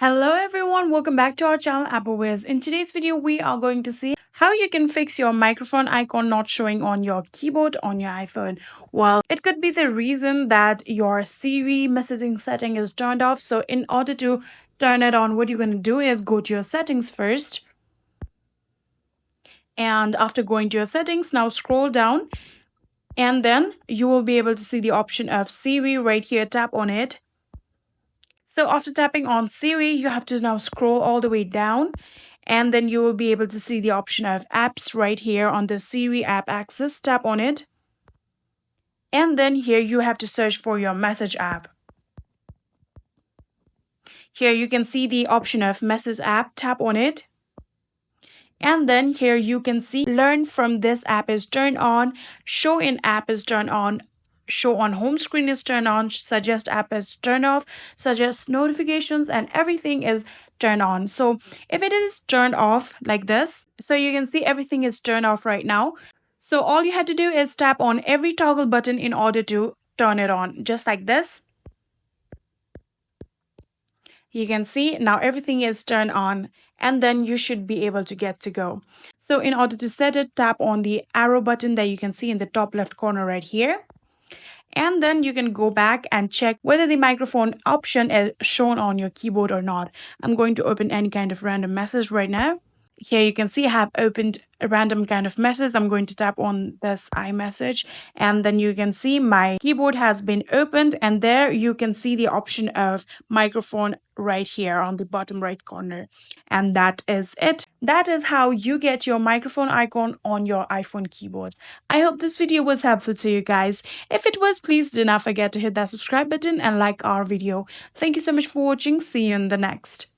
Hello everyone, welcome back to our channel AppleWiz. In today's video, we are going to see how you can fix your microphone icon not showing on your keyboard on your iPhone. Well, it could be the reason that your Siri messaging setting is turned off. So in order to turn it on, what you're going to do is go to your settings first. And after going to your settings, now scroll down and then you will be able to see the option of Siri right here. Tap on it. So after tapping on Siri, you have to now scroll all the way down and then you will be able to see the option of apps right here on the Siri app access. Tap on it. And then here you have to search for your message app. Here you can see the option of message app. Tap on it. And then here you can see learn from this app is turned on, show in app is turned on, show on home screen is turned on, suggest app is turned off, suggest notifications, and everything is turned on. So if it is turned off like this, so you can see everything is turned off right now. So all you have to do is tap on every toggle button in order to turn it on, just like this. You can see now everything is turned on and then you should be able to get to go. So in order to set it, tap on the arrow button that you can see in the top left corner right here. And then you can go back and check whether the microphone option is shown on your keyboard or not. I'm going to open any kind of random message right now. Here you can see I have opened a random kind of message. I'm going to tap on this iMessage and then you can see my keyboard has been opened and there you can see the option of microphone right here on the bottom right corner. And that is it. That is how you get your microphone icon on your iPhone keyboard. I hope this video was helpful to you guys. If it was, please do not forget to hit that subscribe button and like our video. Thank you so much for watching. See you in the next.